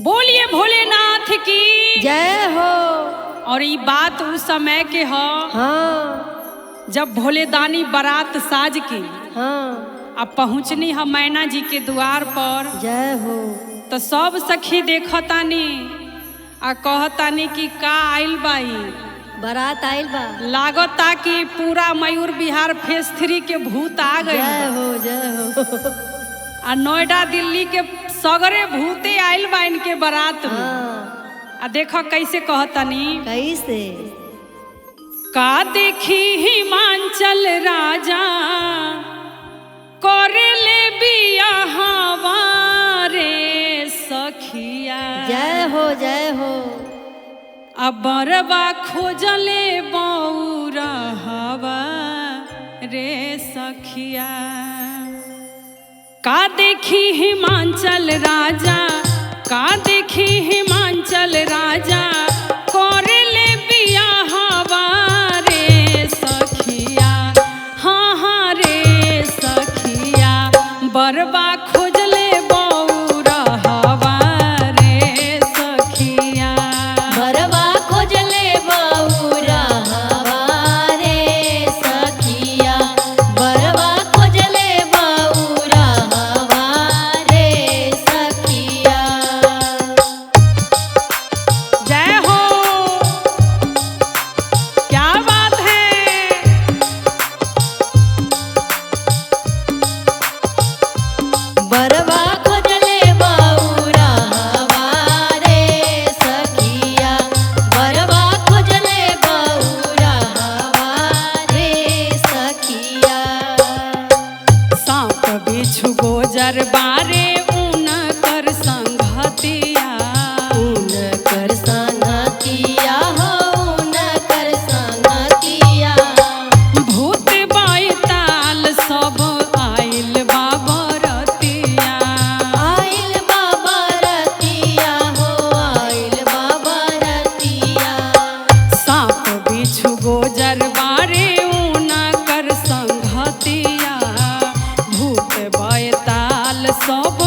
बोलिए भोलेनाथ की जय हो। और ये बात उस समय के हो हाँ जब भोलेदानी बारात साज की हाँ अब पहुँचनी हम मैना जी के द्वार पर। जय हो। तो सब सखी देखतानी आ कहतानी कि का आइल बाई बारात आइल बा। लागता कि पूरा मयूर बिहार फेस 3 के भूत आ गए। जय हो जय हो। आ नोएडा दिल्ली के सगरे भूते आइल बा इनके बारात में। हाँ आ देखो कैसे कहतनी कैसे का देखी हिमांचल राजा करे ले बियाहवा रे सखिया। जय हो जय हो। अबरवा खोजले बौरहवा रे सखिया। का देखी हिमांचल राजा का देखी हिमांचल राजा करे ले बियाहवा रे सखिया। हाँ हाँ रे सखिया बरवा खोजले बौरहवा रे सखिया। बरवा खोजले बौरहवा रे सखिया। बरवा खोजले बौरहवा रे सखिया। जय हो क्या बात है। बरवा खोजले बौरहवा रे सखिया। बरवा खोजले बौरहवा रे सखिया। सांप बिछु गोजर बारे ऊन कर संघतिया। उनकर संगतिया हो उनकर संगतिया। भूत बायताल सब आइल बाबरतिया। आइल बाबा रतिया हो आइल बाबा रतिया। सांप बिछु गोजर बारे ऊन कर संघतिया। भूत बायताल सब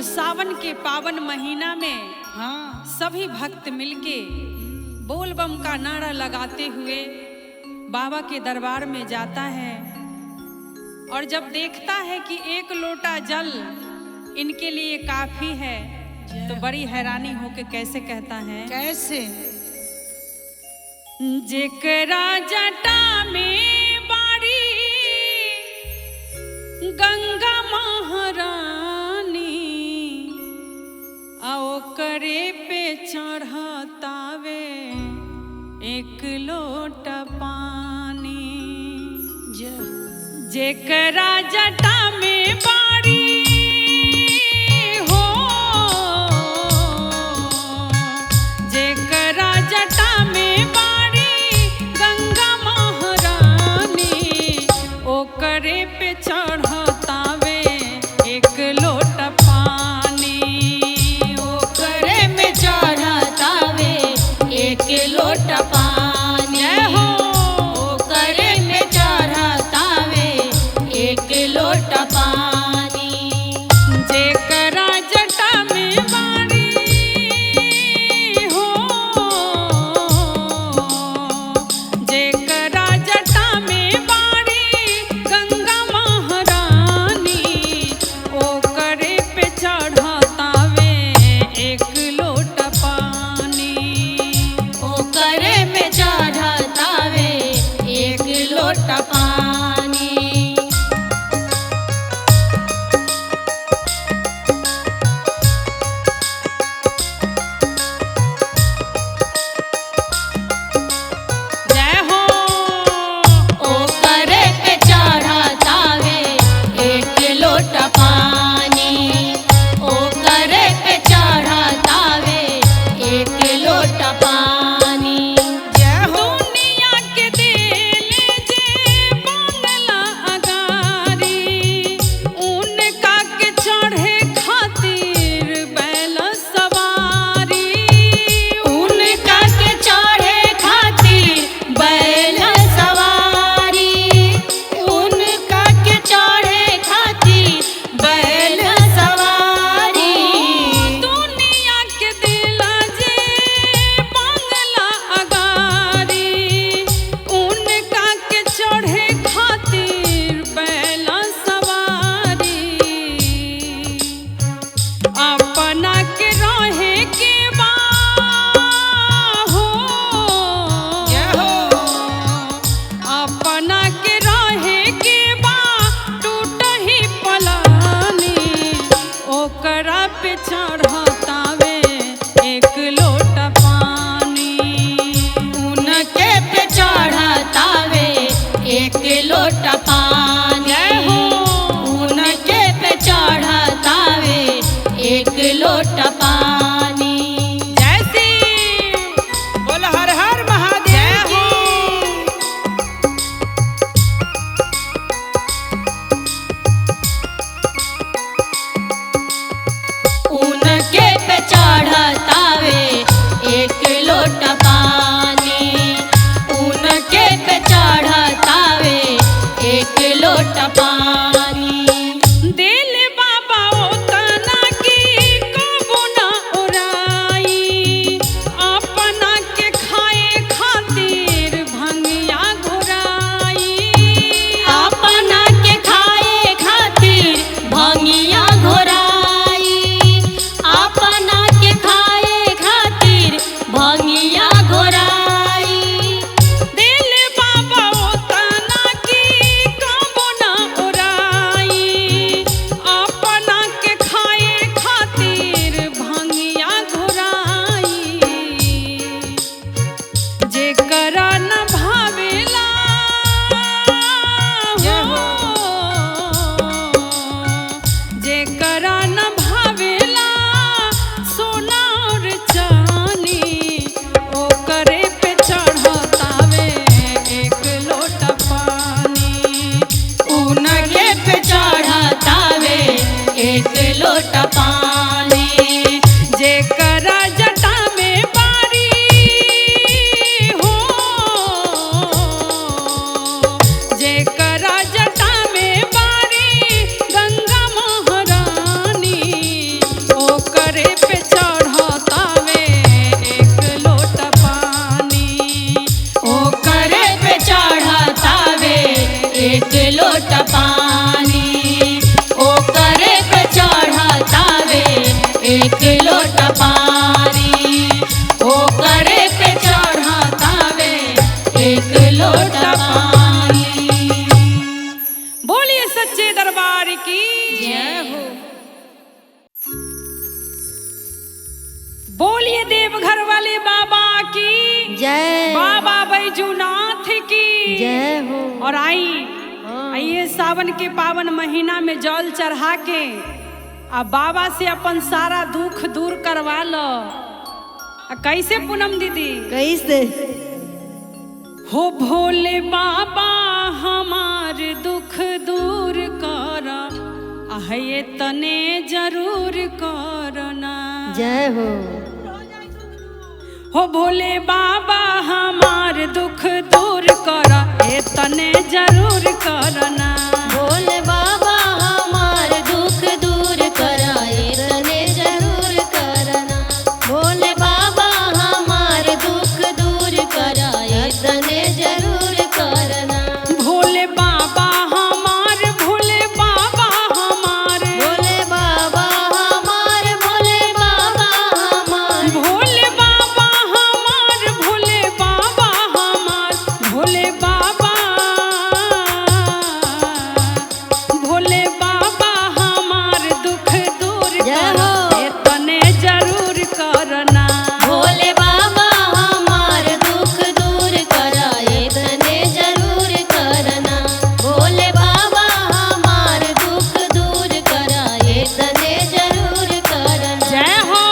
और सावन के पावन महीना में हाँ सभी भक्त मिलके बोल बम का नारा लगाते हुए बाबा के दरबार में जाता है। और जब देखता है कि एक लोटा जल इनके लिए काफी है तो बड़ी हैरानी होके कैसे कहता है, कैसे? जेकरा जटा में बाड़ी गंगा महारानी आओ करे पे चढ़तावे एक लोटा पानी। जेकरा जटा में बाड़ी हो, जेकरा जटा में बाड़ी गंगा महारानी ओकरे पे चढ़तावे एक लोटा पानी। ओकरे में चढ़तावे एक लोटा पानी हो। ओकरे में चढ़तावे एक लोटा पानी। जेकरा जटा में बाड़ी हो, जेकरा जटा में बाड़ी गंगा महारानी ओकरे पे चढ़तावे एक लोटा पानी। ओकरे में चढ़तावे एक लोटा पानी। जय हो। ओकरे पे चढ़तावे एक लोटा पानी। ओकरे पे चढ़तावे एक लोटा पानी। दुनिया के देले जे बंगला अगारी उनका के चढ़े खातिर बैल सवारी। उनका के चढ़े खातिर बैल सवारी। उनका के चढ़े खातिर बैल सवारी। दुनिया के देला जे बंगला अगारी उनका के चढ़े खातिर बैल सवारी। अपना के रहे के बा हो, अपना के रहे के बा टूटही पलानी ओकरा पे चढ़तावे एक लोटा पानी। उनके पे चढ़तावे एक लोटा पानी। उनके पे चढ़तावे एक लोटा पानी। जैसी बोल हर हर महादेव की। उनके पे चढ़तावे एक लोटा पानी। उनके पे चढ़तावे एक लोटा पानी। दिल बाबा ओतना की कबो ना उड़ाई अपना के खाए खातिर भंगिया घोराई। अपना के खाए खातिर भंगिया घोराई। अपना के खाए खातिर भंगिया घोराई। दिल बाबा ओतना की कबो ना उड़ाई एक लोटा पानी ओकरे पे चढ़तावे एक लोटा पानी ओकरे पे चढ़तावे एक लोटा पानी। बोलिए सच्चे दरबार की जय हो। बोलिए देवघर वाले बाबा की जय। बाबा बैजूनाथ की जय हो। और आइए सावन के पावन महीना में जल चढ़ा के अब बाबा से अपन सारा दुख दूर करवा लो। कैसे पूनम दीदी? कैसे? हो भोले बाबा हमार दुख दूर कर ये तने जरूर करना। जय हो भोले बाबा हमार दुख दूर कर ये तने जरूर करना। भोले बाबा हमार दुख दूर कराए तने जरूर करना। भोले बाबा हमार दुख दूर कराए तने जरूर करना। भोले बाबा हमार भोले बाबा हमार भोले बाबा हमार भोले बाबा हमार भोले बाबा हमार भोले बाबा हमार भोले बाबा भोले बाबा हमार दुख दूर कर तने जरूर करना। भोले बाबा हमार दुख दूर कराए तने जरूर करना। भोले बाबा हमार दुख दूर कराए तने जरूर करना। जय हो।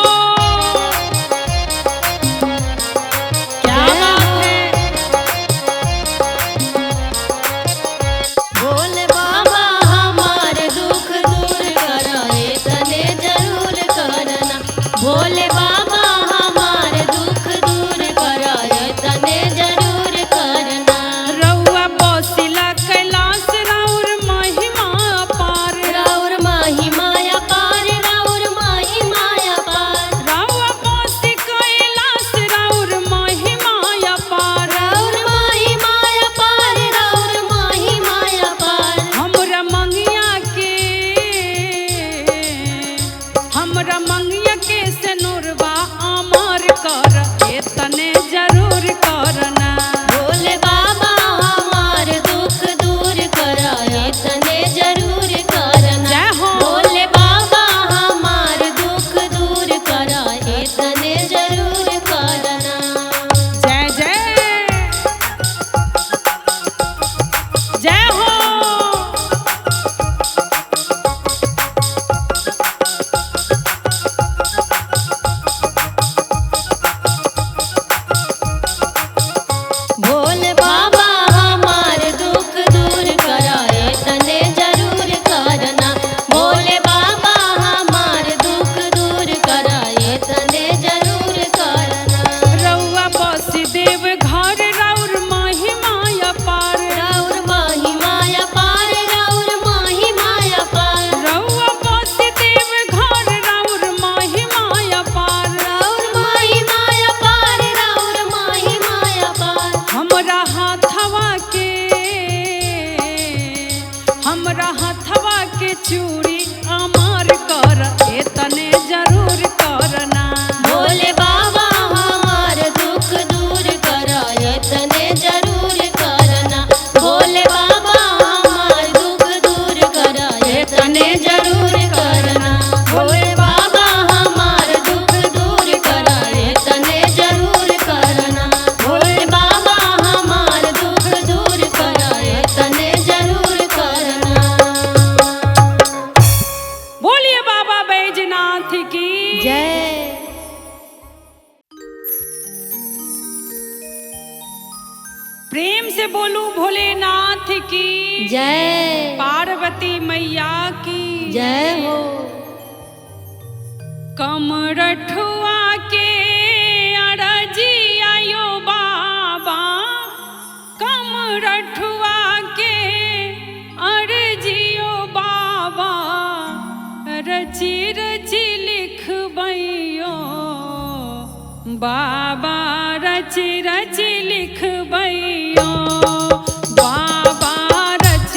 क्या बात है? भोले बाबा हमार दुख दूर कराए तने जरूर करना। भोले बाबा हमार दुख दूर कराए तने जरूर करना। रउआ बसिला कैलाश राउर महिमा अपार राउर माही माया पार राउर माही माया पार रउआ बसि कैलाश राउर महिमा अपार राउर माही माया पार राउर माही माया पार। हमरा मंगिया के से नूरबा अमर कर ये तने जरूर करना। भोले बाबा हमार दुख दूर कराए तने जरूर करना। जय हो। भोले बाबा हमार दुख दूर कराए तने जरूर करना। जय जय जय हो। भोले बाबा हमार दुख दूर कराए तने जरूर करना। भोले बाबा हमार दुख दूर कराए तने जरूर करना। रउआ बसि देव घर राउर महिमा अपार राउर माही माया पार राउर माही माया पार रउआ बसि देव घर राउर महिमा अपार राउर माही माया पार राउर माही माया पार। हमरा हथवा के चूड़ी अमर कर ये तने जरूर करना। भोले बाबा हमार दुख दूर कराए तने जरूर करना। भोले बाबा हमार दुख दूर कराए तने जरूर करना। भोले बाबा हमार दुख दूर कराए तने जरूर करना। भोले बाबा हमार दुख दूर कराए तने जरूर करना। बोलिए बाबा बैजनाथ की जय। प्रेम से बोलू भोलेनाथ की जय। पार्वती मैया की जय हो। कमरठुआ के अरजी आयो बाबा कमरठुआ के अरजियो बाबा रची रची लिखबैयो बाबा रची रची लिखबैयो बाबा रची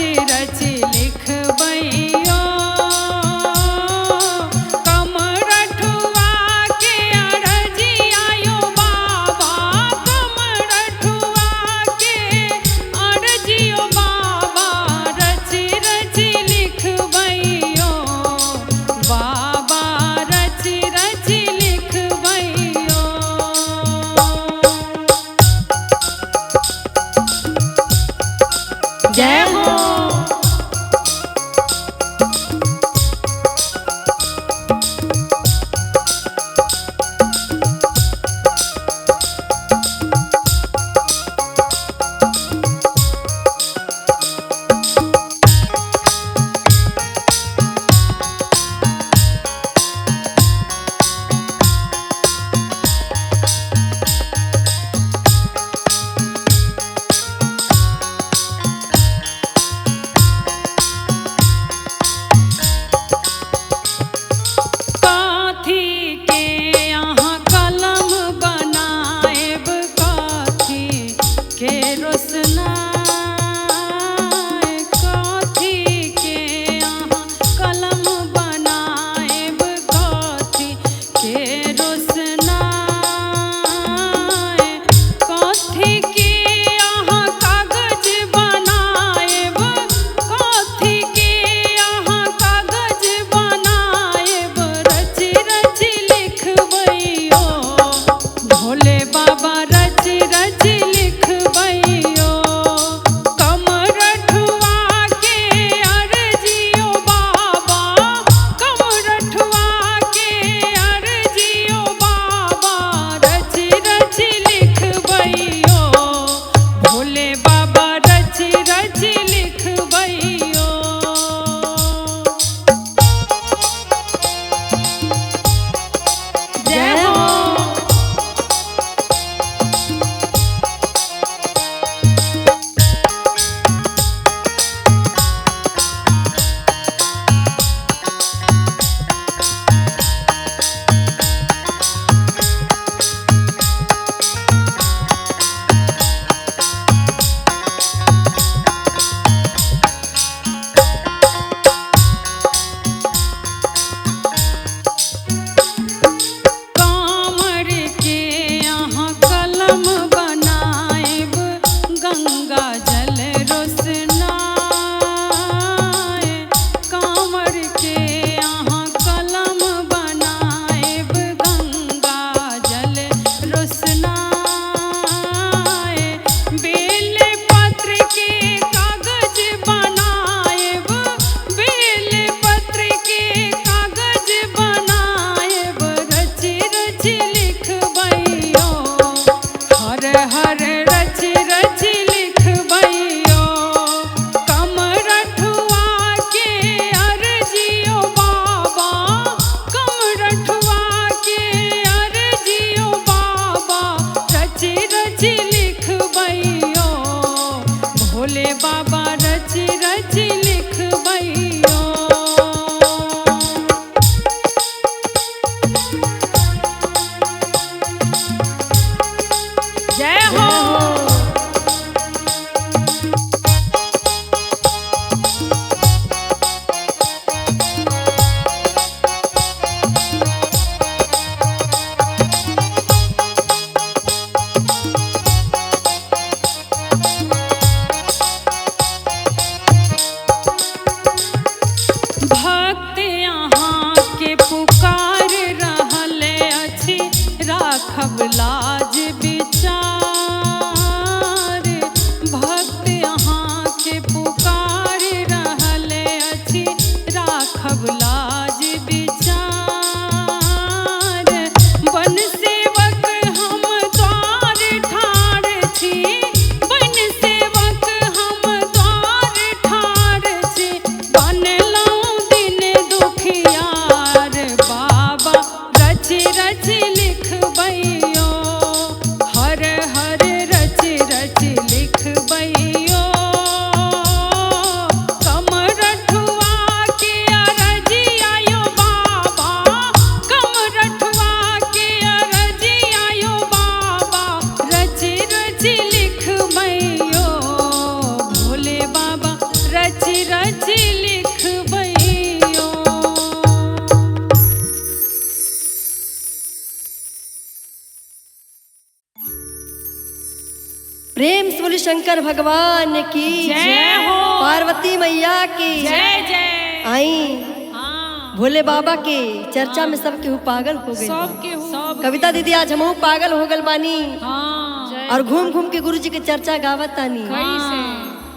शंकर भगवान की जय हो। पार्वती मैया की जय जय। आई हाँ, भोले बाबा के चर्चा में सब केहू पागल हो गए। सब कविता दीदी आज हमहू पागल हो गल बानी हाँ, और घूम घूम के गुरु जी के चर्चा गावत तानी। कैसे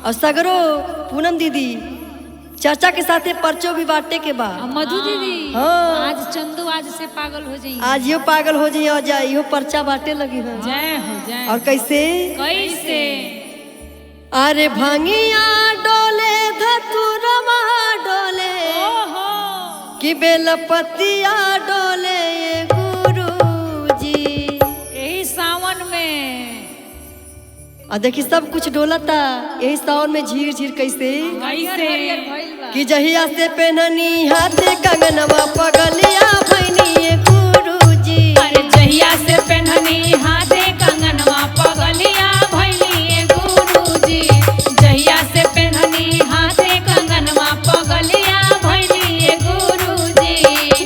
और सगरो पूनम दीदी चर्चा के साथे पर्चो भी बांटे के बा। मधु दीदी हाँ। आज चंदू आज से पागल हो जाई। आज यो पागल हो जाइए और जाए यो पर्चा बांटे लगी है। जय हो जय। और कैसे कैसे अरे भांगिया डोले धतुरमा डोले ओहो कि बेलपतिया डोले ये गुरुजी। यही सावन में और देखी सब कुछ डोलता यही सावन में झीर झीर कैसे कैसे कि जहिया से पेननी हाथे कंगनवा पगलिया भैनी ये गुरुजी। अरे जहिया से पेन्हनी हाथे कंगनवा पगलिया भैली गुरुजी। जहिया से पेन्हनी हाथे कंगनवा पगलिया भैली गुरुजी।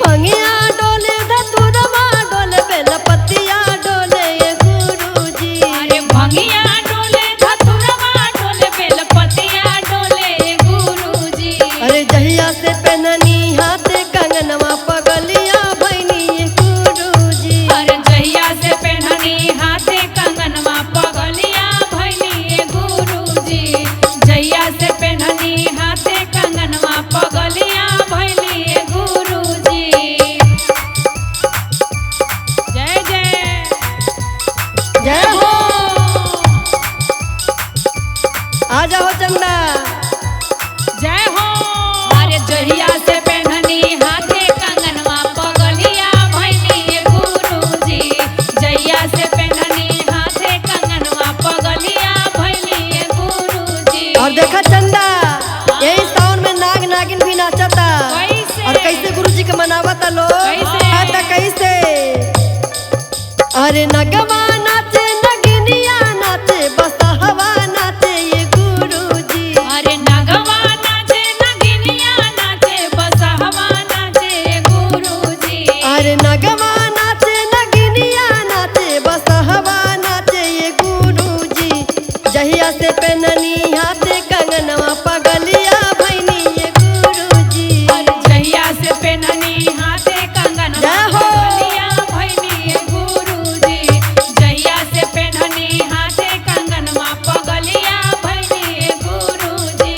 भंगिया डोले धतुरमा डोले बेलपतिया डोले ये गुरुजी। अरे भंगिया डोले धतुरमा डोले बेलपतिया डोले गुरुजी। अरे जहिया से पेननी हाथे कंगनवा पगलिया भैनी ये गुरुजी। अरे जहिया से पेन्हनी हाथे कंगनवा पगलिया भैली गुरुजी। जहिया से पेन्हनी हाथे कंगनवा पगलिया भैली गुरुजी। जय जय जय हो आ जाओ चंदा। जय हो। अरे जहिया से पेन्हनी हाथे कंगनवा पगलिया भैली गुरुजी। जहिया से पेन्हनी हाथे कंगनवा पगलिया भैली गुरुजी। और देखा चंदा यही सावन में नाग नागिन भी नाचता। कैसे? और कैसे गुरुजी के मनावता लोग कैसे? हाँ तो कैसे अरे नगवा नाचे नगिनिया नाचे बसहवा नाचे ये गुरुजी। अरे नगवा नाचे नगिनिया नाचे बसहवा नाचे गुरुजी। अरे नगवा नाचे नगिनिया नाचे बसहवा नाचे ये गुरुजी। जहिया से पेननी हाथे कंगनवा पगलिया भैनी ये गुरुजी। अरे जहिया से पेन्हनी हाथे कंगनवा जय हो। पगलिया भैली गुरुजी। जहिया से पेन्हनी हाथे कंगनवा पगलिया भैली गुरुजी।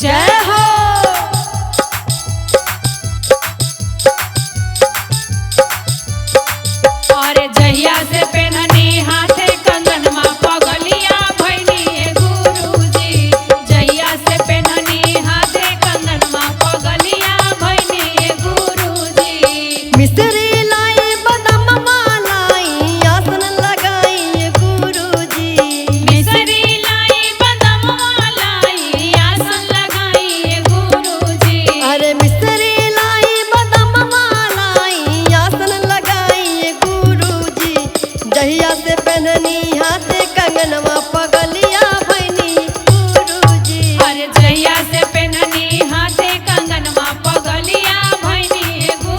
जय हो अरे जहिया से पेन्हनी हाथे कंगनवा पगलिया भैली गुरुजी। जहिया से पेन्हनी हाथे कंगनवा पगलिया भैली गुरुजी। मिस्त्री लाई बदम मालाई आसन लगाई ये गुरुजी। मिसरी लाई बदम लाई आसन लगाई गुरुजी। अरे मिस्त्री लाई बदम मालाई आसन लगाई ये गुरुजी। जहिया से पेननी हाथे कंगनवा पगलिया भैनी गुरुजी। अरे जहिया से पेन्हनी हाथे कंगनवा पगलिया भैली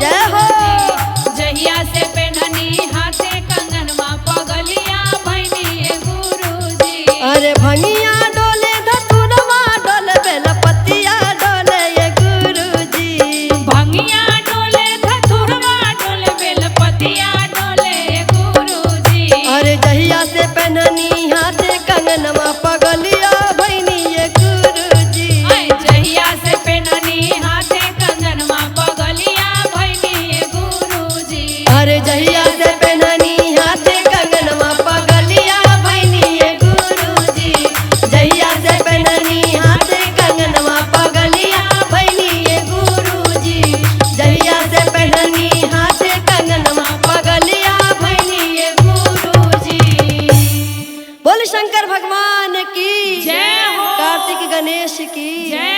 जय हो। गुरुजी। जहिया से पेन्हनी हाथे कंगनवा पगलिया भैली गुरुजी। अरे भंगिया डोले धतुरमा डोले बेलपतिया डोले ये गुरुजी। भंगिया डोले धतुरवा डोले बेलपतिया डोले गुरुजी। अरे जहिया से पेननी हाथे कंगनवा पगलिया भैनी ये गुरुजी। जहिया से पेन्हनी हाथे कंगनवा पगलिया भैली गुरुजी। अरे जहिया से पेननी हाथे कंगनवा पगलिया भैनी ये गुरुजी। जहिया से पेननी हाथे कंगनवा पगलिया भैनी ये गुरुजी। जहिया से पेननी हाथे कंगनवा पगलिया भैनी ये गुरुजी। बोल शंकर भगवान की जय हो। कार्तिक गणेश की जय